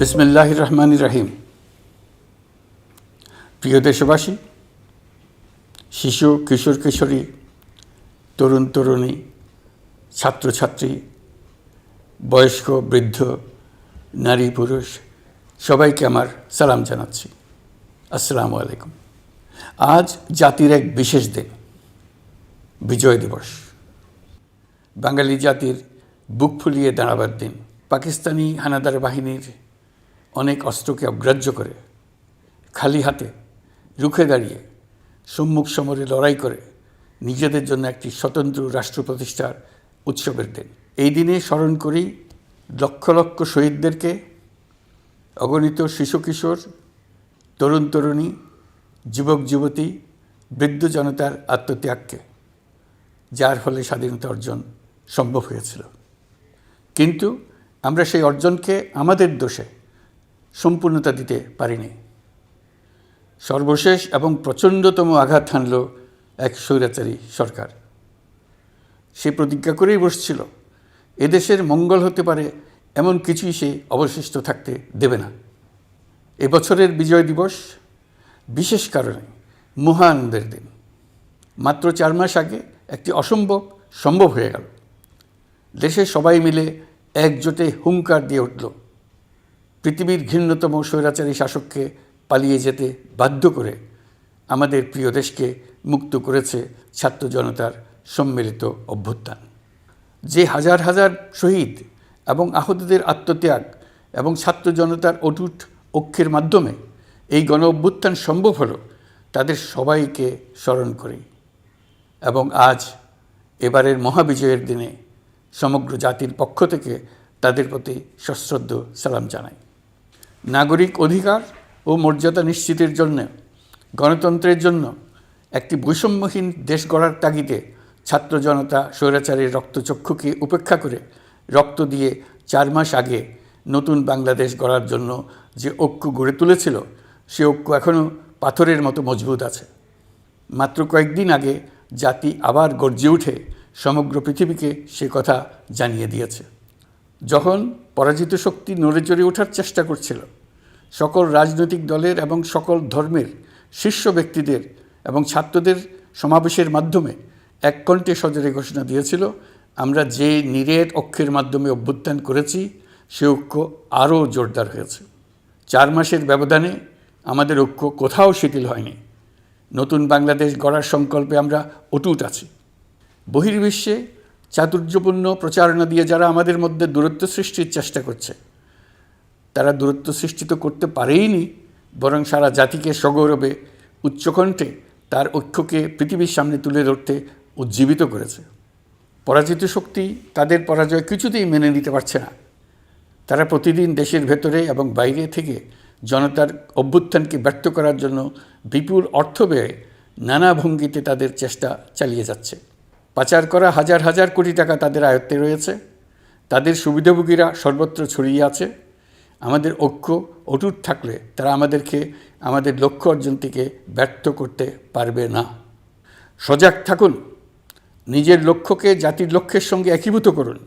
বিসমিল্লাহির রহমানির রহিম। প্রিয় দেশবাসী, শিশু, কিশোর কিশোরী, তরুণ তরুণী, ছাত্রছাত্রী, বয়স্ক বৃদ্ধ, নারী পুরুষ সবাইকে আমার সালাম জানাচ্ছি। আসসালামু আলাইকুম। আজ জাতির এক বিশেষ দিন, বিজয় দিবস। বাঙালি জাতির বুক ফুলিয়ে দাঁড়াবার দিন। পাকিস্তানি হানাদার বাহিনীর অনেক অস্ত্রকে অগ্রাহ্য করে খালি হাতে রুখে দাঁড়িয়ে সম্মুখ সমরে লড়াই করে নিজেদের জন্য একটি স্বতন্ত্র রাষ্ট্র প্রতিষ্ঠার উৎসবের দিন। এই দিনে স্মরণ করি লক্ষ লক্ষ শহীদদেরকে, অগণিত শিশু কিশোর, তরুণ তরুণী, যুবক যুবতী, বৃদ্ধ জনতার আত্মত্যাগকে, যার ফলে স্বাধীনতা অর্জন সম্ভব হয়েছিল। কিন্তু আমরা সেই অর্জনকে আমাদের দোষে সম্পূর্ণতা দিতে পারিনি। সর্বশেষ এবং প্রচণ্ডতম আঘাত হানল এক স্বৈরাচারী সরকার। সে প্রতিজ্ঞা করেই বসছিল এদেশের মঙ্গল হতে পারে এমন কিছুই সে অবশিষ্ট থাকতে দেবে না। এবছরের বিজয় দিবস বিশেষ কারণে মহানন্দের দিন। মাত্র 4 মাস আগে একটি অসম্ভব সম্ভব হয়ে গেল। দেশের সবাই মিলে একজোটে হুঙ্কার দিয়ে উঠল, পৃথিবীর ঘৃণ্যতম স্বৈরাচারী শাসককে পালিয়ে যেতে বাধ্য করে আমাদের প্রিয় দেশকে মুক্ত করেছে ছাত্র জনতার সম্মিলিত অভ্যুত্থান। যে হাজার হাজার শহীদ এবং আহতদের আত্মত্যাগ এবং ছাত্র জনতার অটুট ঐক্যের মাধ্যমে এই গণ অভ্যুত্থান সম্ভব হলো, তাদের সবাইকে স্মরণ করি এবং আজ এবারের মহাবিজয়ের দিনে সমগ্র জাতির পক্ষ থেকে তাদের প্রতি সশ্রদ্ধ সালাম জানাই। নাগরিক অধিকার ও মর্যাদা নিশ্চিতের জন্য, গণতন্ত্রের জন্য একটি বৈষম্যহীন দেশ গড়ার তাগিদে ছাত্র জনতা স্বৈরাচারের রক্তচক্ষুকে উপেক্ষা করে রক্ত দিয়ে 4 মাস আগে নতুন বাংলাদেশ গড়ার জন্য যে ঐক্য গড়ে তুলেছিল, সে ঐক্য এখনও পাথরের মতো মজবুত আছে। মাত্র কয়েকদিন আগে জাতি আবার গর্জে উঠে সমগ্র পৃথিবীকে সে কথা জানিয়ে দিয়েছে। যখন পরাজিত শক্তি নড়ে চড়ে ওঠার চেষ্টা করছিল, সকল রাজনৈতিক দলের এবং সকল ধর্মের শীর্ষ ব্যক্তিদের এবং ছাত্রদের সমাবেশের মাধ্যমে এক কণ্ঠে সজোরে ঘোষণা দিয়েছিল, আমরা যে নিরেট ঐক্যের মাধ্যমে অভ্যুত্থান করেছি সে ঐক্য আরও জোরদার হয়েছে। 4 মাসের ব্যবধানে আমাদের ঐক্য কোথাও শিথিল হয়নি। নতুন বাংলাদেশ গড়ার সংকল্পে আমরা অটুট আছি। বহির্বিশ্বে চাতুর্যপূর্ণ প্রচারণা দিয়ে যারা আমাদের মধ্যে দূরত্ব সৃষ্টির চেষ্টা করছে, তারা দূরত্ব সৃষ্টি তো করতে পারেইনি, বরং সারা জাতিকে সগৌরবে উচ্চকণ্ঠে তার ঐক্যকে পৃথিবীর সামনে তুলে ধরতে উজ্জীবিত করেছে। পরাজিত শক্তি তাদের পরাজয় কিছুতেই মেনে নিতে পারছে না। তারা প্রতিদিন দেশের ভেতরে এবং বাইরে থেকে জনতার অভ্যুত্থানকে ব্যর্থ করার জন্য বিপুল অর্থ ব্যয়ে নানা ভঙ্গিতে তাদের চেষ্টা চালিয়ে যাচ্ছে। পাচার করা হাজার হাজার কোটি টাকা তাদের আয়ত্তে রয়েছে। তাদের সুবিধাভোগীরা সর্বত্র ছড়িয়ে আছে। আমাদের ঐক্য অটুট থাকলে তারা আমাদেরকে আমাদের লক্ষ্য অর্জন থেকে ব্যর্থ করতে পারবে না। সজাগ থাকুন, নিজের লক্ষ্যকে জাতির লক্ষ্যের সঙ্গে একীভূত করুন।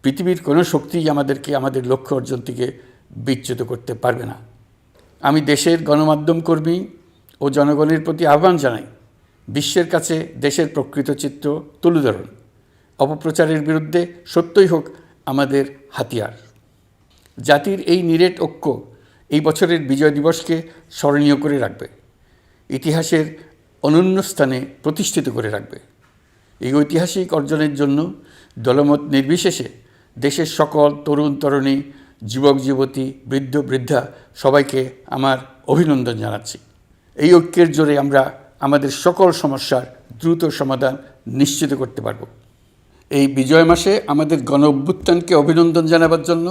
পৃথিবীর কোনো শক্তিই আমাদেরকে আমাদের লক্ষ্য অর্জন থেকে বিচ্যুত করতে পারবে না। আমি দেশের গণমাধ্যম কর্মী ও জনগণের প্রতি আহ্বান জানাই, বিশ্বের কাছে দেশের প্রকৃত চিত্র তুলে ধরুন। অপপ্রচারের বিরুদ্ধে সত্যই হোক আমাদের হাতিয়ার। জাতির এই নিরেট ঐক্য এই বছরের বিজয় দিবসকে স্মরণীয় করে রাখবে, ইতিহাসের অনন্য স্থানে প্রতিষ্ঠিত করে রাখবে। এই ঐতিহাসিক অর্জনের জন্য দলমত নির্বিশেষে দেশের সকল তরুণ তরুণী, যুবক যুবতী, বৃদ্ধ বৃদ্ধা সবাইকে আমার অভিনন্দন জানাচ্ছি। এই ঐক্যের জোরে আমরা আমাদের সকল সমস্যার দ্রুত সমাধান নিশ্চিত করতে পারব। এই বিজয় মাসে আমাদের গণ অভ্যুত্থানকে অভিনন্দন জানাবার জন্য,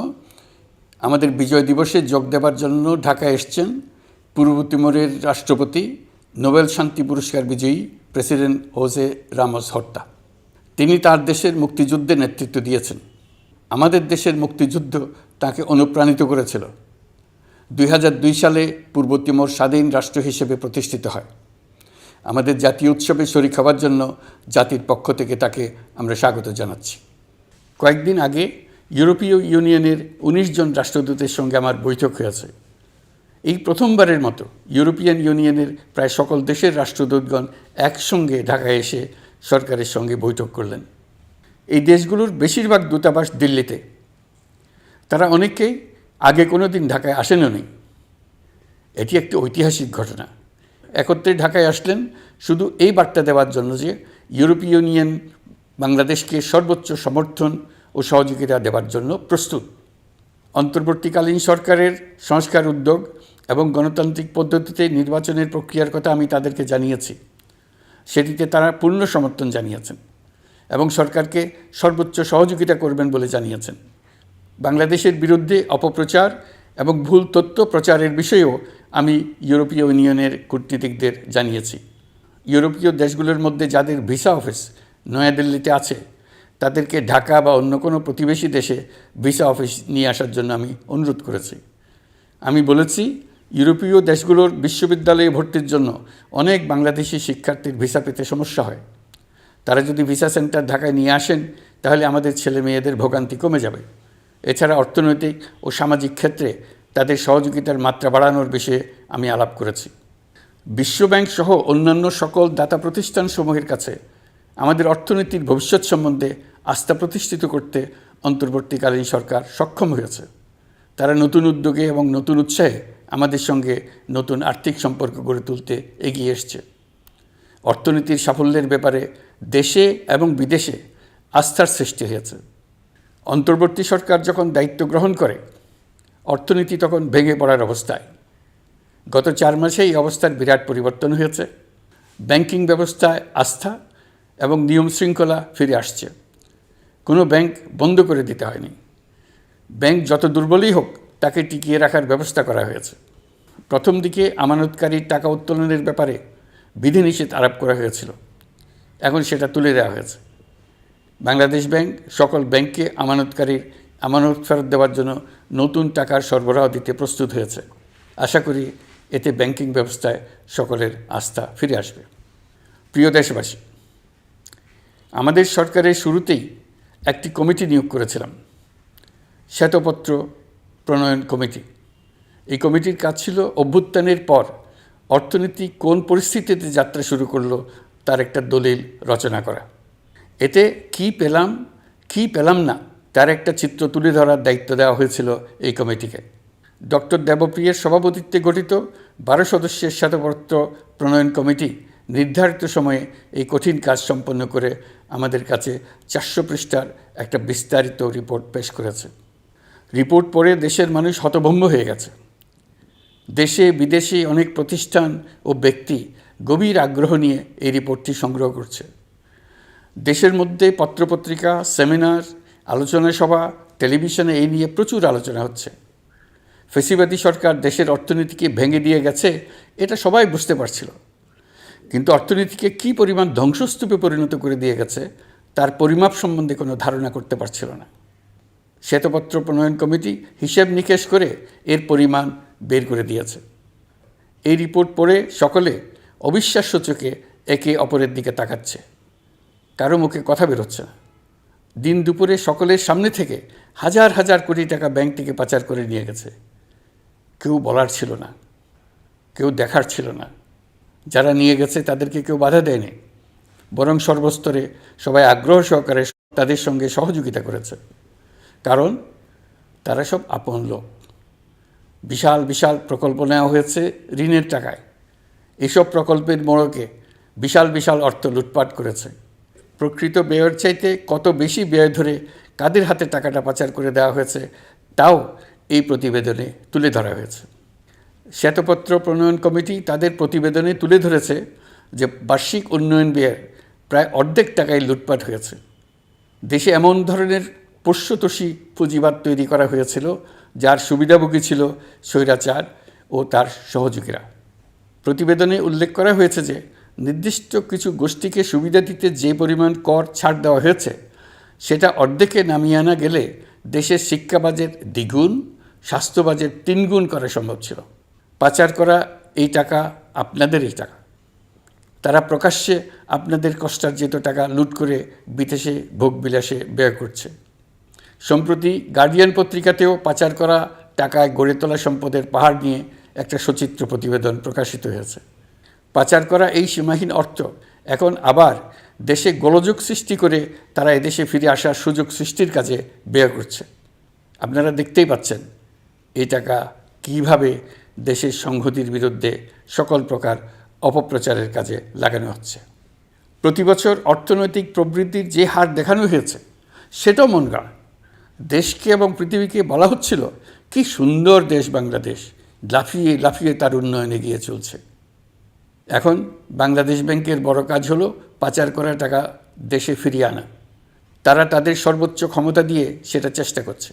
আমাদের বিজয় দিবসে যোগ দেবার জন্য ঢাকায় এসছেন পূর্ব তিমোরের রাষ্ট্রপতি, নোবেল শান্তি পুরস্কার বিজয়ী প্রেসিডেন্ট হোসে রামোস হর্তা। তিনি তার দেশের মুক্তিযুদ্ধে নেতৃত্ব দিয়েছেন। আমাদের দেশের মুক্তিযুদ্ধ তাকে অনুপ্রাণিত করেছিল। 2002 সালে পূর্ব তিমোর স্বাধীন রাষ্ট্র হিসেবে প্রতিষ্ঠিত হয়। আমাদের জাতীয় উৎসবে শরীক হওয়ার জন্য জাতির পক্ষ থেকে তাকে আমরা স্বাগত জানাচ্ছি। কয়েকদিন আগে ইউরোপীয় ইউনিয়নের ১৯ জন রাষ্ট্রদূতের সঙ্গে আমার বৈঠক হয়েছে। এই প্রথমবারের মতো ইউরোপিয়ান ইউনিয়নের প্রায় সকল দেশের রাষ্ট্রদূতগণ একসঙ্গে ঢাকায় এসে সরকারের সঙ্গে বৈঠক করলেন। এই দেশগুলোর বেশিরভাগ দূতাবাস দিল্লিতে। তারা অনেকেই আগে কোনো দিন ঢাকায় আসেনও নি। এটি একটি ঐতিহাসিক ঘটনা। একত্রে ঢাকায় আসলেন শুধু এই বার্তা দেওয়ার জন্য যে ইউরোপীয় ইউনিয়ন বাংলাদেশকে সর্বোচ্চ সমর্থন ও সহযোগিতা দেওয়ার জন্য প্রস্তুত। অন্তর্বর্তীকালীন সরকারের সংস্কার উদ্যোগ এবং গণতান্ত্রিক পদ্ধতিতে নির্বাচনের প্রক্রিয়ার কথা আমি তাদেরকে জানিয়েছি। সেটিতে তারা পূর্ণ সমর্থন জানিয়েছেন এবং সরকারকে সর্বোচ্চ সহযোগিতা করবেন বলে জানিয়েছেন। বাংলাদেশের বিরুদ্ধে অপপ্রচার এবং ভুল তথ্য প্রচারের বিষয়েও আমি ইউরোপীয় ইউনিয়নের কূটনীতিকদের জানিয়েছি। ইউরোপীয় দেশগুলোর মধ্যে যাদের ভিসা অফিস নয়াদিল্লিতে আছে তাদেরকে ঢাকা বা অন্য কোনো প্রতিবেশী দেশে ভিসা অফিস নিয়ে আসার জন্য আমি অনুরোধ করেছি। আমি বলেছি, ইউরোপীয় দেশগুলোর বিশ্ববিদ্যালয়ে ভর্তির জন্য অনেক বাংলাদেশি শিক্ষার্থীর ভিসা পেতে সমস্যা হয়। তারা যদি ভিসা সেন্টার ঢাকায় নিয়ে আসেন তাহলে আমাদের ছেলে মেয়েদের ভোগান্তি কমে যাবে। এছাড়া অর্থনৈতিক ও সামাজিক ক্ষেত্রে তাদের সহযোগিতার মাত্রা বাড়ানোর বিষয়ে আমি আলাপ করেছি। বিশ্বব্যাংক সহ অন্যান্য সকল দাতা প্রতিষ্ঠানসমূহের কাছে আমাদের অর্থনীতির ভবিষ্যৎ সম্বন্ধে আস্থা প্রতিষ্ঠিত করতে অন্তর্বর্তীকালীন সরকার সক্ষম হয়েছে। তারা নতুন উদ্যোগে এবং নতুন উৎসাহে আমাদের সঙ্গে নতুন আর্থিক সম্পর্ক গড়ে তুলতে এগিয়ে এসছে। অর্থনীতির সাফল্যের ব্যাপারে দেশে এবং বিদেশে আস্থার সৃষ্টি হয়েছে। অন্তর্বর্তী সরকার যখন দায়িত্ব গ্রহণ করে অর্থনীতি তখন ভেঙে পড়ার অবস্থায়। গত 4 মাসে এই অবস্থার বিরাট পরিবর্তন হয়েছে। ব্যাংকিং ব্যবস্থায় আস্থা এবং নিয়ম শৃঙ্খলা ফিরে আসছে। কোনো ব্যাংক বন্ধ করে দিতে হয়নি। ব্যাংক যত দুর্বলই হোক তাকে টিকিয়ে রাখার ব্যবস্থা করা হয়েছে। প্রথম দিকে আমানতকারীর টাকা উত্তোলনের ব্যাপারে বিধিনিষেধ আরোপ করা হয়েছিল, এখন সেটা তুলে দেওয়া হয়েছে। বাংলাদেশ ব্যাংক সকল ব্যাংককে আমানতকারীর আমানত ফেরত দেওয়ার জন্য নতুন টাকার সরবরাহ দিতে প্রস্তুত হয়েছে। আশা করি এতে ব্যাংকিং ব্যবস্থায় সকলের আস্থা ফিরে আসবে। প্রিয় দেশবাসী, আমাদের সরকারের শুরুতেই একটি কমিটি নিয়োগ করেছিলাম, শ্বেতপত্র প্রণয়ন কমিটি। এই কমিটির কাজ ছিল অভ্যুত্থানের পর অর্থনীতি কোন পরিস্থিতিতে যাত্রা শুরু করলো তার একটা দলিল রচনা করা। এতে কি পেলাম না তার একটা চিত্র তুলে ধরার দায়িত্ব দেওয়া হয়েছিল এই কমিটিকে। ডক্টর দেবপ্রিয়ের সভাপতিত্বে গঠিত 12 সদস্যের শ্বেতপত্র প্রণয়ন কমিটি নির্ধারিত সময়ে এই কঠিন কাজ সম্পন্ন করে আমাদের কাছে 400 পৃষ্ঠার একটা বিস্তারিত রিপোর্ট পেশ করেছে। রিপোর্ট পড়ে দেশের মানুষ হতভম্ব হয়ে গেছে। দেশে বিদেশে অনেক প্রতিষ্ঠান ও ব্যক্তি গভীর আগ্রহ নিয়ে এই রিপোর্টটি সংগ্রহ করছে। দেশের মধ্যে পত্রপত্রিকা, সেমিনার, আলোচনা সভা, টেলিভিশনে এই নিয়ে প্রচুর আলোচনা হচ্ছে। ফ্যাসিবাদী সরকার দেশের অর্থনীতিকে ভেঙে দিয়ে গেছে এটা সবাই বুঝতে পারছিল, কিন্তু অর্থনীতিকে কী পরিমাণ ধ্বংসস্তূপে পরিণত করে দিয়ে গেছে তার পরিমাপ সম্বন্ধে কোনো ধারণা করতে পারছিল না। শ্বেতপত্র প্রণয়ন কমিটি হিসেব নিকেশ করে এর পরিমাণ বের করে দিয়েছে। এই রিপোর্ট পড়ে সকলে অবিশ্বাস্য চোখে একে অপরের দিকে তাকাচ্ছে। কারো মুখে কথা বেরোচ্ছে না। দিন দুপুরে সকলের সামনে থেকে হাজার হাজার কোটি টাকা ব্যাংক থেকে পাচার করে নিয়ে গেছে। কেউ বলার ছিল না, কেউ দেখার ছিল না। যারা নিয়ে গেছে তাদেরকে কেউ বাধা দেয়নি, বরং সর্বস্তরে সবাই আগ্রহ সহকারে তাদের সঙ্গে সহযোগিতা করেছে। কারণ তারা সব আপন লোক। বিশাল বিশাল প্রকল্প নেওয়া হয়েছে ঋণের টাকায়। এসব প্রকল্পের মোড়কে বিশাল বিশাল অর্থ লুটপাট করেছে। প্রকৃত ব্যয়ের চাইতে কত বেশি ব্যয় ধরে কাদের হাতে টাকাটা পাচার করে দেওয়া হয়েছে তাও এই প্রতিবেদনে তুলে ধরা হয়েছে। শ্বেতপত্র প্রণয়ন কমিটি তাদের প্রতিবেদনে তুলে ধরেছে যে বার্ষিক উন্নয়ন ব্যয়ের প্রায় অর্ধেক টাকায় লুটপাট হয়েছে। দেশে এমন ধরনের পোষ্যতোষী পুঁজিবাদ তৈরি করা হয়েছিল যার সুবিধাভোগী ছিল স্বৈরাচার ও তার সহযোগীরা। প্রতিবেদনে উল্লেখ করা হয়েছে যে নির্দিষ্ট কিছু গোষ্ঠীকে সুবিধা দিতে যে পরিমাণ কর ছাড় দেওয়া হয়েছে সেটা অর্ধেকে নামিয়ে আনা গেলে দেশের শিক্ষা বাজেট দ্বিগুণ, স্বাস্থ্য বাজেট 3 গুণ করা সম্ভব ছিল। পাচার করা এই টাকা আপনাদেরই টাকা। তারা প্রকাশ্যে আপনাদের কষ্টার্জিত টাকা লুট করে বিদেশে ভোগবিলাসে ব্যয় করছে। সম্প্রতি গার্ডিয়ান পত্রিকাতেও পাচার করা টাকায় গড়ে তোলা সম্পদের পাহাড় নিয়ে একটা সচিত্র প্রতিবেদন প্রকাশিত হয়েছে। পাচার করা এই সীমাহীন অর্থ এখন আবার দেশে গোলযোগ সৃষ্টি করে তারা এদেশে ফিরে আসার সুযোগ সৃষ্টির কাজে ব্যয় করছে। আপনারা দেখতেই পাচ্ছেন এই টাকা কীভাবে দেশের সংহতির বিরুদ্ধে সকল প্রকার অপপ্রচারের কাজে লাগানো হচ্ছে। প্রতি বছর অর্থনৈতিক প্রবৃদ্ধির যে হার দেখানো হয়েছে সেটাও মন গড়া। দেশকে এবং পৃথিবীকে বলা হচ্ছিল কি সুন্দর দেশ বাংলাদেশ, লাফিয়ে লাফিয়ে তার উন্নয়নে গিয়ে চলছে। এখন বাংলাদেশ ব্যাংকের বড় কাজ হলো পাচার করা টাকা দেশে ফিরিয়ে আনা। তারা তাদের সর্বোচ্চ ক্ষমতা দিয়ে সেটা চেষ্টা করছে।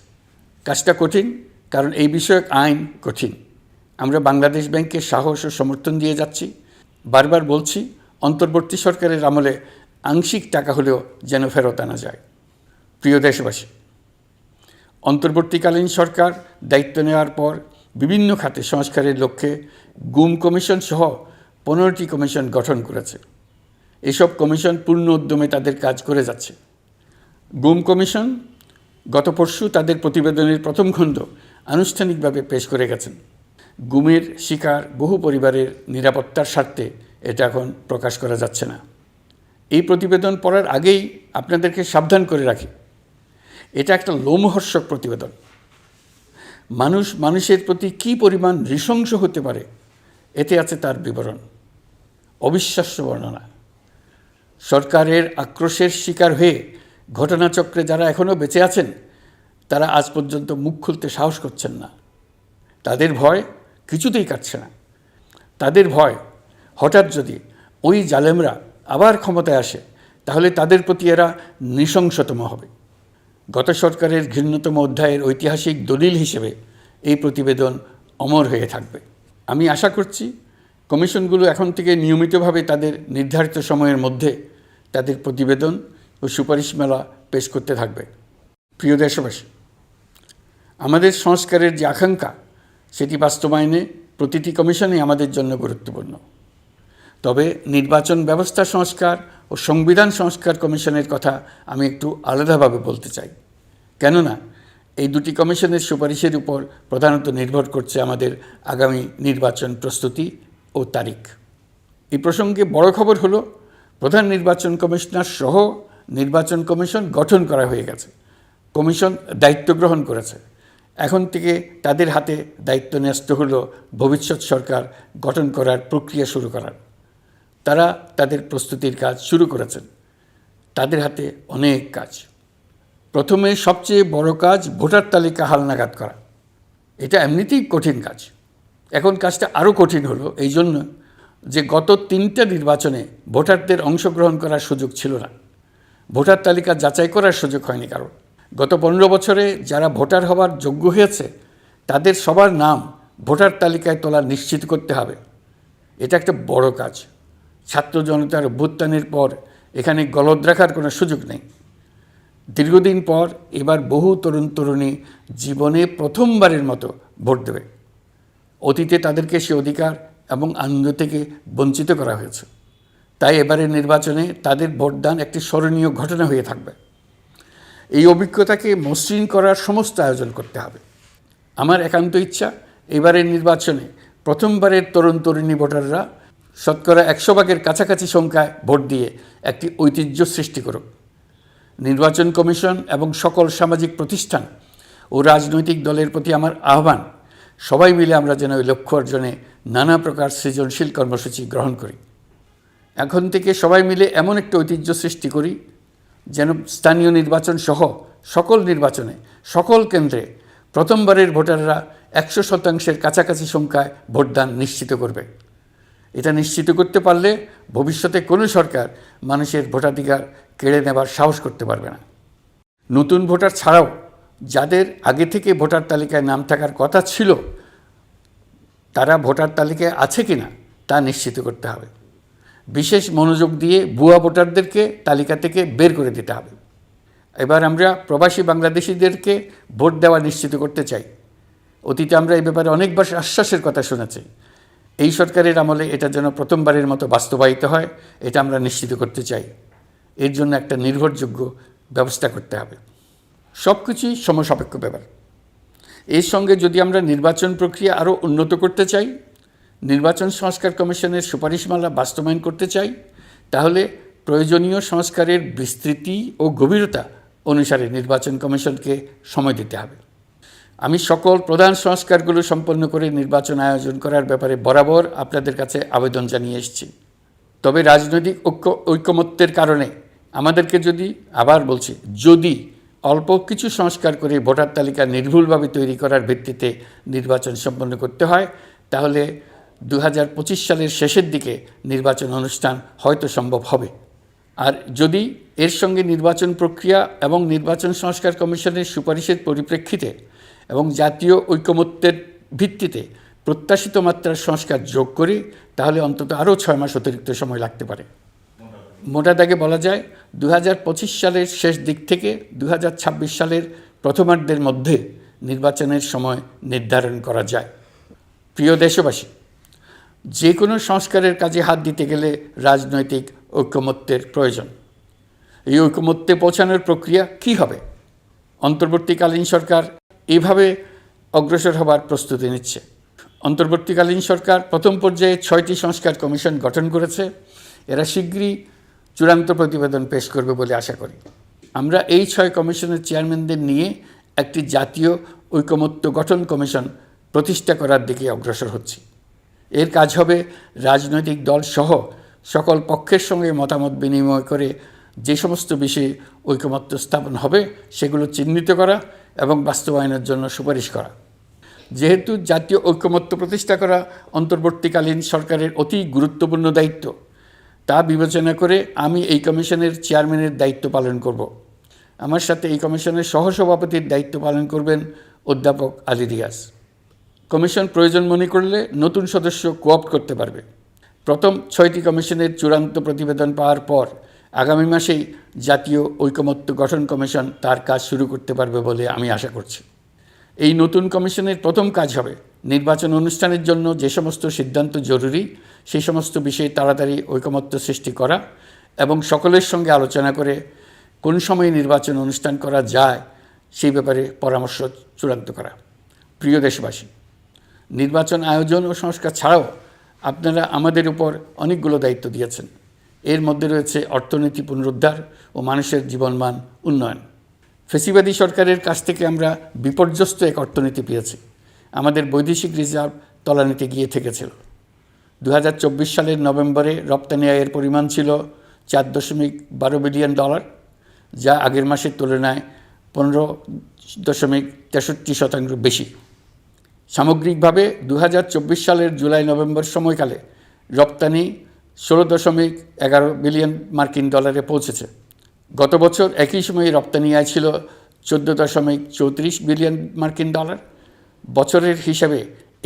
কাজটা কঠিন, কারণ এই বিষয়ক আইন কঠিন। আমরা বাংলাদেশ ব্যাংকের সাহস ও সমর্থন দিয়ে যাচ্ছি। বারবার বলছি, অন্তর্বর্তী সরকারের আমলে আংশিক টাকা হলেও যেন ফেরত আনা যায়। প্রিয় দেশবাসী, অন্তর্বর্তীকালীন সরকার দায়িত্ব নেওয়ার পর বিভিন্ন খাতে সংস্কারের লক্ষ্যে গুম কমিশন সহ 15টি কমিশন গঠন করেছে। এসব কমিশন পূর্ণ উদ্যমে তাদের কাজ করে যাচ্ছে। গুম কমিশন গত পরশু তাদের প্রতিবেদনের প্রথম খণ্ড আনুষ্ঠানিকভাবে পেশ করে গেছেন। গুমের শিকার বহু পরিবারের নিরাপত্তার স্বার্থে এটা এখন প্রকাশ করা যাচ্ছে না। এই প্রতিবেদন পড়ার আগেই আপনাদেরকে সাবধান করে রাখি, এটা একটা লোমহর্ষক প্রতিবেদন। মানুষ মানুষের প্রতি কী পরিমাণ নৃশংস হতে পারে এতে আছে তার বিবরণ। অবিশ্বাস্য বর্ণনা। সরকারের আক্রোশের শিকার হয়ে ঘটনাচক্রে যারা এখনও বেঁচে আছেন তারা আজ পর্যন্ত মুখ খুলতে সাহস করছেন না। তাদের ভয় কিছুতেই কাটছে না। তাদের ভয় হঠাৎ যদি ওই জালেমরা আবার ক্ষমতায় আসে তাহলে তাদের প্রতি এরা নৃশংসতম হবে। গত সরকারের ঘৃণ্যতম অধ্যায়ের ঐতিহাসিক দলিল হিসেবে এই প্রতিবেদন অমর হয়ে থাকবে। আমি আশা করছি কমিশনগুলো এখন থেকে নিয়মিতভাবে তাদের নির্ধারিত সময়ের মধ্যে তাদের প্রতিবেদন ও সুপারিশমালা পেশ করতে থাকবে। প্রিয় দেশবাসী, আমাদের সংস্কারের যে আকাঙ্ক্ষা সেটি বাস্তবায়নে প্রতিটি কমিশনই আমাদের জন্য গুরুত্বপূর্ণ। তবে নির্বাচন ব্যবস্থা সংস্কার ও সংবিধান সংস্কার কমিশনের কথা আমি একটু আলাদাভাবে বলতে চাই। কেননা এই দুটি কমিশনের সুপারিশের উপর প্রধানত নির্ভর করছে আমাদের আগামী নির্বাচন প্রস্তুতি ও তারিখ। এই প্রসঙ্গে বড় খবর হলো, প্রধান নির্বাচন কমিশনার সহ নির্বাচন কমিশন গঠন করা হয়ে গেছে। কমিশন দায়িত্ব গ্রহণ করেছে। এখন থেকে তাদের হাতে দায়িত্ব ন্যস্ত হলো ভবিষ্যৎ সরকার গঠন করার প্রক্রিয়া শুরু করার। তারা তাদের প্রস্তুতির কাজ শুরু করেছেন। তাদের হাতে অনেক কাজ। প্রথমে সবচেয়ে বড় কাজ ভোটার তালিকা হালনাগাদ করা। এটা এমনিতেই কঠিন কাজ। এখন কাজটা আরও কঠিন হলো এই জন্য যে গত 3টা নির্বাচনে ভোটারদের অংশগ্রহণ করার সুযোগ ছিল না। ভোটার তালিকা যাচাই করার সুযোগ হয়নি কারণ। গত 15 বছরে যারা ভোটার হওয়ার যোগ্য হয়েছে তাদের সবার নাম ভোটার তালিকায় তোলা নিশ্চিত করতে হবে। এটা একটা বড় কাজ। ছাত্র জনতার অভ্যুত্থানের পর এখানে গলদ রাখার কোনো সুযোগ নেই। দীর্ঘদিন পর এবার বহু তরুণ তরুণী জীবনে প্রথমবারের মতো ভোট দেবে। অতীতে তাদেরকে সে অধিকার এবং আনন্দ থেকে বঞ্চিত করা হয়েছে। তাই এবারের নির্বাচনে তাদের ভোটদান একটি স্মরণীয় ঘটনা হয়ে থাকবে। এই অভিজ্ঞতাকে মসৃণ করার সমস্ত আয়োজন করতে হবে। আমার একান্ত ইচ্ছা এবারের নির্বাচনে প্রথমবারের তরুণ তরুণী ভোটাররা শতকরা 100 কাছাকাছি সংখ্যায় ভোট দিয়ে একটি ঐতিহ্য সৃষ্টি করুক। নির্বাচন কমিশন এবং সকল সামাজিক প্রতিষ্ঠান ও রাজনৈতিক দলের প্রতি আমার আহ্বান, সবাই মিলে আমরা যেন ওই লক্ষ্য অর্জনে নানা প্রকার সৃজনশীল কর্মসূচি গ্রহণ করি। এখন থেকে সবাই মিলে এমন একটা ঐতিহ্য সৃষ্টি করি যেন স্থানীয় নির্বাচন সহ সকল নির্বাচনে সকল কেন্দ্রে প্রথমবারের ভোটাররা 100% কাছাকাছি সংখ্যায় ভোটদান নিশ্চিত করবে। এটা নিশ্চিত করতে পারলে ভবিষ্যতে কোনো সরকার মানুষের ভোটাধিকার কেড়ে নেবার সাহস করতে পারবে না। নতুন ভোটার ছাড়াও যাদের আগে থেকে ভোটার তালিকায় নাম থাকার কথা ছিল তারা ভোটার তালিকায় আছে কিনা তা নিশ্চিত করতে হবে। বিশেষ মনোযোগ দিয়ে ভুয়া ভোটারদেরকে তালিকা থেকে বের করে দিতে হবে। এবার আমরা প্রবাসী বাংলাদেশিদেরকে ভোট দেওয়া নিশ্চিত করতে চাই। অতীতে আমরা এই ব্যাপারে অনেকবার আশ্বাসের কথা শুনেছি। এই সরকারের আমলে এটা যেন প্রথমবারের মতো বাস্তবায়িত হয়, এটা আমরা নিশ্চিত করতে চাই। এর জন্য একটা নির্ভরযোগ্য ব্যবস্থা করতে হবে। সব কিছুই সমসাপেক্ষ ব্যাপার। এর সঙ্গে যদি আমরা নির্বাচন প্রক্রিয়া আরও উন্নত করতে চাই, নির্বাচন সংস্কার কমিশনের সুপারিশমালা বাস্তবায়ন করতে চাই, তাহলে প্রয়োজনীয় সংস্কারের বিস্তৃতি ও গভীরতা অনুসারে নির্বাচন কমিশনকে সময় দিতে হবে। আমি সকল প্রধান সংস্কারগুলো সম্পন্ন করে নির্বাচন আয়োজন করার ব্যাপারে বরাবর আপনাদের কাছে আবেদন জানিয়ে এসেছি। তবে রাজনৈতিক ঐকমত্যের কারণে আমাদেরকে যদি অল্প কিছু সংস্কার করে ভোটার তালিকা নির্ভুলভাবে তৈরি করার ভিত্তিতে নির্বাচন সম্পন্ন করতে হয়, তাহলে 2025 সালের শেষের দিকে নির্বাচন অনুষ্ঠান হয়তো সম্ভব হবে। আর যদি এর সঙ্গে নির্বাচন প্রক্রিয়া এবং নির্বাচন সংস্কার কমিশনের সুপারিশের পরিপ্রেক্ষিতে এবং জাতীয় ঐকমত্যের ভিত্তিতে প্রত্যাশিত মাত্রার সংস্কার যোগ করি, তাহলে অন্তত আরও 6 মাস অতিরিক্ত সময় লাগতে পারে। মোটা দাগে বলা যায় 2025 সালের শেষ দিক থেকে 2026 সালের প্রথমার্ধের মধ্যে নির্বাচনের সময় নির্ধারণ করা যায়। প্রিয় দেশবাসী, যে কোনো সংস্কারের কাজে হাত দিতে গেলে রাজনৈতিক ঐকমত্যের প্রয়োজন। এই ঐকমত্যে পৌঁছানোর প্রক্রিয়া কী হবে? অন্তর্বর্তীকালীন সরকার এভাবে অগ্রসর হবার প্রস্তুতি নিচ্ছে। অন্তর্বর্তীকালীন সরকার প্রথম পর্যায়ে 6টি সংস্কার কমিশন গঠন করেছে। এরা শীঘ্রই চূড়ান্ত প্রতিবেদন পেশ করবে বলে আশা করি। আমরা এই 6 কমিশনের চেয়ারম্যানদের নিয়ে একটি জাতীয় ঐকমত্য গঠন কমিশন প্রতিষ্ঠা করার দিকে অগ্রসর হচ্ছি। এর কাজ হবে রাজনৈতিক দল সহ সকল পক্ষের সঙ্গে মতামত বিনিময় করে যে সমস্ত বিষয়ে ঐকমত্য স্থাপন হবে সেগুলো চিহ্নিত করা এবং বাস্তবায়নের জন্য সুপারিশ করা। যেহেতু জাতীয় ঐকমত্য প্রতিষ্ঠা করা অন্তর্বর্তীকালীন সরকারের অতি গুরুত্বপূর্ণ দায়িত্ব, তা বিবেচনা করে আমি এই কমিশনের চেয়ারম্যানের দায়িত্ব পালন করব। আমার সাথে এই কমিশনের সহসভাপতির দায়িত্ব পালন করবেন অধ্যাপক আলী রিয়াজ। কমিশন প্রয়োজন মনে করলে নতুন সদস্য কোঅপ্ট করতে পারবে। প্রথম 6টি কমিশনের চূড়ান্ত প্রতিবেদন পাওয়ার পর আগামী মাসেই জাতীয় ঐকমত্য গঠন কমিশন তার কাজ শুরু করতে পারবে বলে আমি আশা করছি। এই নতুন কমিশনের প্রথম কাজ হবে নির্বাচন অনুষ্ঠানের জন্য যে সমস্ত সিদ্ধান্ত জরুরি সেই সমস্ত বিষয়ে তাড়াতাড়ি ঐকমত্য সৃষ্টি করা এবং সকলের সঙ্গে আলোচনা করে কোন সময়ে নির্বাচন অনুষ্ঠান করা যায় সেই ব্যাপারে পরামর্শ চূড়ান্ত করা। প্রিয় দেশবাসী, নির্বাচন আয়োজন ও সংস্কার ছাড়াও আপনারা আমাদের উপর অনেকগুলো দায়িত্ব দিয়েছেন। এর মধ্যে রয়েছে অর্থনীতি পুনরুদ্ধার ও মানুষের জীবনমান উন্নয়ন। ফ্যাসিবাদী সরকারের কাছ থেকে আমরা বিপর্যস্ত এক অর্থনীতি পেয়েছি। আমাদের বৈদেশিক রিজার্ভ তলানিতে গিয়ে থেকেছিল। 2024 সালের নভেম্বরে রপ্তানি আয়ের পরিমাণ ছিল $4.12 বিলিয়ন, যা আগের মাসের তুলনায় 15.63% বেশি। সামগ্রিকভাবে 2024 সালের জুলাই নভেম্বর সময়কালে রপ্তানি $16.11 বিলিয়ন মার্কিন ডলারে পৌঁছেছে। গত বছর একই সময়ে রপ্তানি আয় ছিল $14.34 বিলিয়ন মার্কিন ডলার। বছরের হিসাবে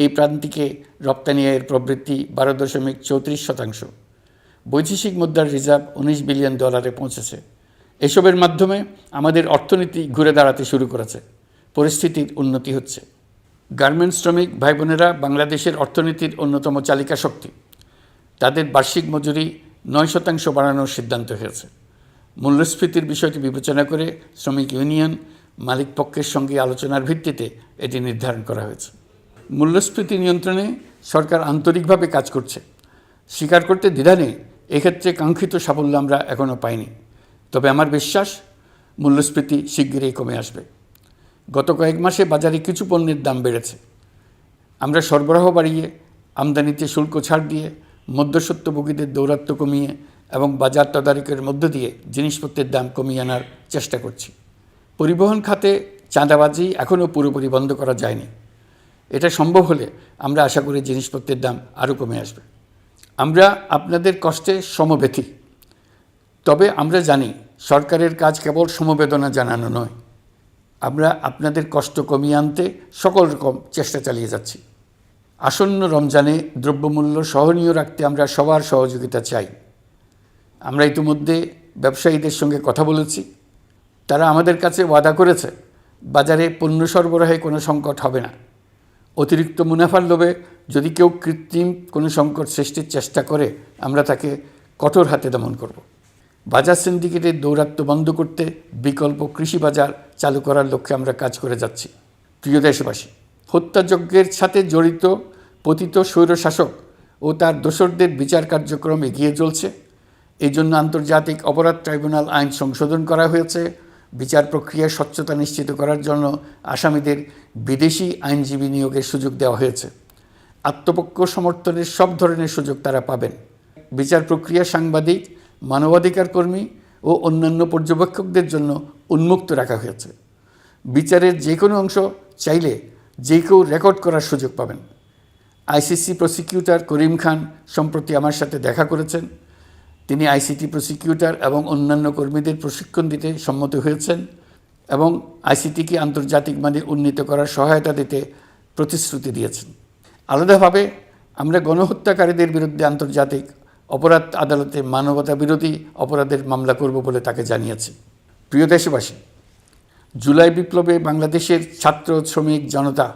এই প্রান্তিকে রপ্তানি আয়ের প্রবৃদ্ধি 12.34%। বৈদেশিক মুদ্রার রিজার্ভ $19 বিলিয়ন পৌঁছেছে। এসবের মাধ্যমে আমাদের অর্থনীতি ঘুরে দাঁড়াতে শুরু করেছে। পরিস্থিতির উন্নতি হচ্ছে। গার্মেন্টস শ্রমিক ভাই বোনেরা বাংলাদেশের অর্থনীতির অন্যতম চালিকা শক্তি। তাদের বার্ষিক মজুরি 9% বাড়ানোর সিদ্ধান্ত হয়েছে। মূল্যস্ফীতির বিষয়টি বিবেচনা করে শ্রমিক ইউনিয়ন মালিক পক্ষের সঙ্গে আলোচনার ভিত্তিতে এটি নির্ধারণ করা হয়েছে। মূল্যস্ফীতি নিয়ন্ত্রণে সরকার আন্তরিকভাবে কাজ করছে। স্বীকার করতে দ্বিধা নেই, এক্ষেত্রে কাঙ্ক্ষিত সাফল্য আমরা এখনও পাইনি। তবে আমার বিশ্বাস মূল্যস্ফীতি শিগগিরই কমে আসবে। গত কয়েক মাসে বাজারে কিছু পণ্যের দাম বেড়েছে। আমরা সরবরাহ বাড়িয়ে, আমদানিতে শুল্ক ছাড় দিয়ে, মধ্যস্বত্বভোগীদের দৌরাত্ম্য কমিয়ে এবং বাজার তদারকির মধ্য দিয়ে জিনিসপত্রের দাম কমিয়ে আনার চেষ্টা করছি। পরিবহন খাতে চাঁদাবাজি এখনও পুরোপুরি বন্ধ করা যায়নি। এটা সম্ভব হলে আমরা আশা করি জিনিসপত্রের দাম আরও কমে আসবে। আমরা আপনাদের কষ্টে সমব্যথী। তবে আমরা জানি সরকারের কাজ কেবল সমবেদনা জানানো নয়। আমরা আপনাদের কষ্ট কমিয়ে আনতে সকল রকম চেষ্টা চালিয়ে যাচ্ছি। আসন্ন রমজানে দ্রব্যমূল্য সহনীয় রাখতে আমরা সবার সহযোগিতা চাই। আমরা ইতিমধ্যে ব্যবসায়ীদের সঙ্গে কথা বলেছি। তারা আমাদের কাছে ওয়াদা করেছে বাজারে পণ্য সরবরাহে কোনো সংকট হবে না। অতিরিক্ত মুনাফার লোভে যদি কেউ কৃত্রিম কোনো সংকট সৃষ্টির চেষ্টা করে আমরা তাকে কঠোর হাতে দমন করব। বাজার সিন্ডিকেটের দৌরাত্ম্য বন্ধ করতে বিকল্প কৃষি বাজার চালু করার লক্ষ্যে আমরা কাজ করে যাচ্ছি। প্রিয় দেশবাসী, হত্যাযজ্ঞের সাথে জড়িত পতিত স্বৈরশাসক ও তার দোসরদের বিচার কার্যক্রম এগিয়ে চলছে। এই জন্য আন্তর্জাতিক অপরাধ ট্রাইব্যুনাল আইন সংশোধন করা হয়েছে। বিচার প্রক্রিয়ার স্বচ্ছতা নিশ্চিত করার জন্য আসামিদের বিদেশি আইনজীবী নিয়োগের সুযোগ দেওয়া হয়েছে। আত্মপক্ষ সমর্থনের সব ধরনের সুযোগ তারা পাবেন। বিচার প্রক্রিয়া সাংবাদিক, মানবাধিকার কর্মী ও অন্যান্য পর্যবেক্ষকদের জন্য উন্মুক্ত রাখা হয়েছে। বিচারের যে কোনো অংশ চাইলে যে কেউ রেকর্ড করার সুযোগ পাবেন। আইসিসি প্রসিকিউটর করিম খান সম্প্রতি আমার সাথে দেখা করেছেন। তিনি আইসিটি প্রসিকিউটর এবং অন্যান্য কর্মীদের প্রশিক্ষণ দিতে সম্মত হয়েছেন এবং আইসিটিকে আন্তর্জাতিক মানে উন্নীত করার সহায়তা দিতে প্রতিশ্রুতি দিয়েছেন। আলাদাভাবে আমরা গণহত্যাকারীদের বিরুদ্ধে আন্তর্জাতিক অপরাধ আদালতে মানবতা বিরোধী অপরাধের মামলা করব বলে তাকে জানিয়েছি। প্রিয় দেশবাসী, জুলাই বিপ্লবে বাংলাদেশের ছাত্র, শ্রমিক, জনতা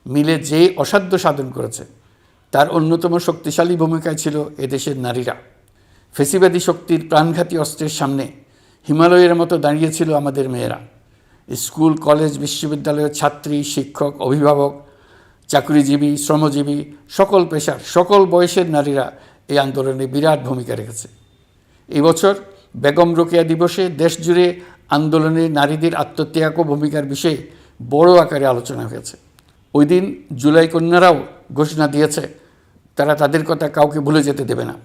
মিলে যে অসাধ্য সাধন করেছে তার অন্যতম শক্তিশালী ভূমিকায় ছিল এদেশের নারীরা। ফেসিবাদী শক্তির প্রাণঘাতী অস্ত্রের সামনে হিমালয়ের মতো দাঁড়িয়েছিল আমাদের মেয়েরা। স্কুল, কলেজ, বিশ্ববিদ্যালয়ের ছাত্রী, শিক্ষক, অভিভাবক, চাকরিজীবী, শ্রমজীবী, সকল পেশার, সকল বয়সের নারীরা এই আন্দোলনে বিরাট ভূমিকা রেখেছে। এই বছর বেগম রোকেয়া দিবসে দেশজুড়ে আন্দোলনে নারীদের আত্মত্যাগ ও ভূমিকার বিষয়ে বড় আকারে আলোচনা হয়েছে। ওই দিন জুলাই কন্যারাও ঘোষণা দিয়েছে তারা তাদের কথা কাউকে ভুলে যেতে দেবে না।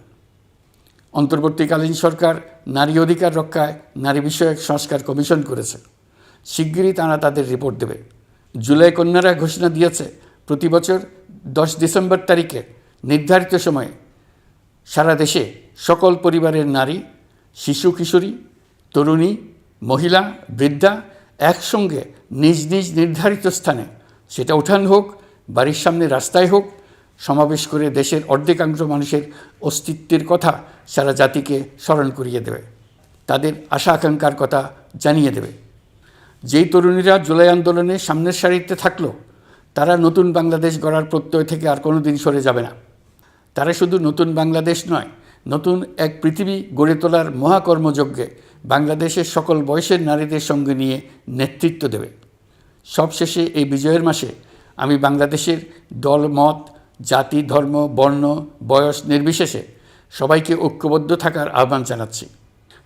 অন্তর্বর্তীকালীন সরকার নারী অধিকার রক্ষায় নারী বিষয়ক সংস্কার কমিশন করেছে। শিগগিরই তারা তাদের রিপোর্ট দেবে। জুলাই কন্যারা ঘোষণা দিয়েছে প্রতি বছর 10 ডিসেম্বর তারিখে নির্ধারিত সময়ে সারা দেশে সকল পরিবারের নারী, শিশু, কিশোরী, তরুণী, মহিলা, বৃদ্ধা একসঙ্গে নিজ নিজ নির্ধারিত স্থানে, সেটা উঠান হোক, বাড়ির সামনে রাস্তায় হোক, সমাবেশ করে দেশের অর্ধেকাংশ মানুষের অস্তিত্বের কথা সারা জাতিকে স্মরণ করিয়ে দেবে, তাদের আশা আকাঙ্ক্ষার কথা জানিয়ে দেবে। যেই তরুণীরা জুলাই আন্দোলনে সামনের সারিতে থাকলো তারা নতুন বাংলাদেশ গড়ার প্রত্যয় থেকে আর কোনো দিন সরে যাবে না। তারা শুধু নতুন বাংলাদেশ নয়, নতুন এক পৃথিবী গড়ে তোলার মহাকর্মযজ্ঞে বাংলাদেশের সকল বয়সের নারীদের সঙ্গে নিয়ে নেতৃত্ব দেবে। সবশেষে এই বিজয়ের মাসে আমি বাংলাদেশের দল, মত, জাতি, ধর্ম, বর্ণ, বয়স নির্বিশেষে সবাইকে ঐক্যবদ্ধ থাকার আহ্বান জানাচ্ছি।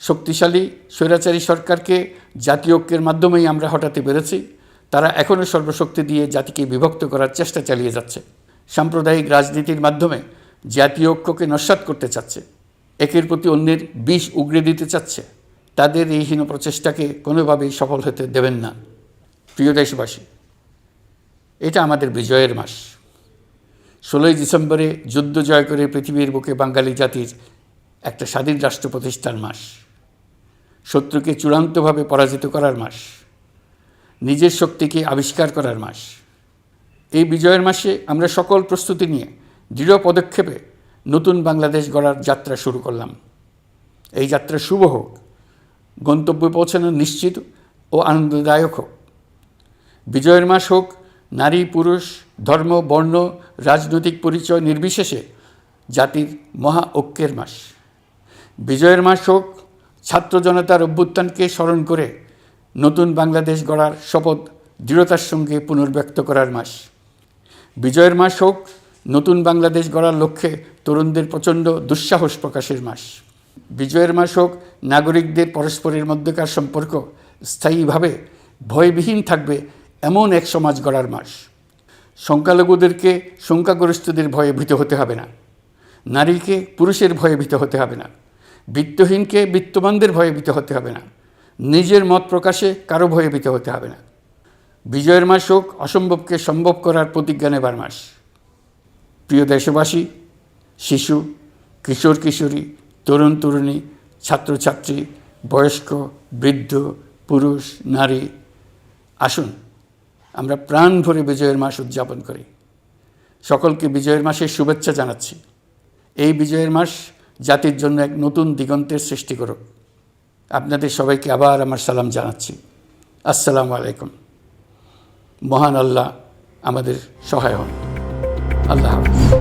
শক্তিশালী স্বৈরাচারী সরকারকে জাতীয় ঐক্যের মাধ্যমেই আমরা হটাতে পেরেছি। তারা এখনও সর্বশক্তি দিয়ে জাতিকে বিভক্ত করার চেষ্টা চালিয়ে যাচ্ছে। সাম্প্রদায়িক রাজনীতির মাধ্যমে জাতীয় ঐক্যকে নস্যাৎ করতে চাচ্ছে, একের প্রতি অন্যের বিষ উগড়ে দিতে চাচ্ছে। তাদের এই হীন প্রচেষ্টাকে কোনোভাবেই সফল হতে দেবেন না। প্রিয় দেশবাসী, এটা আমাদের বিজয়ের মাস। 16ই ডিসেম্বরে যুদ্ধ জয় করে পৃথিবীর বুকে বাঙালি জাতির একটা স্বাধীন রাষ্ট্র প্রতিষ্ঠার মাস, শত্রুকে চূড়ান্তভাবে পরাজিত করার মাস, নিজের শক্তিকে আবিষ্কার করার মাস। এই বিজয়ের মাসে আমরা সকল প্রস্তুতি নিয়ে দৃঢ় পদক্ষেপে নতুন বাংলাদেশ গড়ার যাত্রা শুরু করলাম। এই যাত্রা শুভ হোক, গন্তব্যে পৌঁছানো নিশ্চিত ও আনন্দদায়ক হোক। বিজয়ের মাস হোক নারী, পুরুষ, ধর্ম, বর্ণ, রাজনৈতিক পরিচয় নির্বিশেষে জাতির মহা ঐক্যের মাস। বিজয়ের মাস হোক ছাত্র জনতার অভ্যুত্থানকে স্মরণ করে নতুন বাংলাদেশ গড়ার শপথ দৃঢ়তার সঙ্গে পুনর্ব্যক্ত করার মাস। বিজয়ের মাস হোক নতুন বাংলাদেশ গড়ার লক্ষ্যে তরুণদের প্রচণ্ড দুঃসাহস প্রকাশের মাস। বিজয়ের মাস হোক নাগরিকদের পরস্পরের মধ্যকার সম্পর্ক স্থায়ীভাবে ভয়বিহীন থাকবে এমন এক সমাজ গড়ার মাস। সংখ্যালঘুদেরকে সংখ্যাগরিষ্ঠদের ভয়ে ভীত হতে হবে না, নারীকে পুরুষের ভয়ে ভীত হতে হবে না, বিত্তহীনকে বিত্তবানদের ভয়ে ভীত হতে হবে না, নিজের মত প্রকাশে কারো ভয়ে ভীত হতে হবে না। বিজয়ের মাস হোক অসম্ভবকে সম্ভব করার প্রতিজ্ঞা নেবার মাস। প্রিয় দেশবাসী, শিশু, কিশোর কিশোরী, তরুণ তরুণী, ছাত্রছাত্রী, বয়স্ক, বৃদ্ধ, পুরুষ, নারী, আসুন আমরা প্রাণ ভরে বিজয়ের মাস উদযাপন করি। সকলকে বিজয়ের মাসের শুভেচ্ছা জানাচ্ছি। এই বিজয়ের মাস জাতির জন্য এক নতুন দিগন্তের সৃষ্টি করুক। আপনাদের সবাইকে আবার আমার সালাম জানাচ্ছি। আসসালামু আলাইকুম। মহান আল্লাহ আমাদের সহায় হন। আল্লাহ হাফেজ।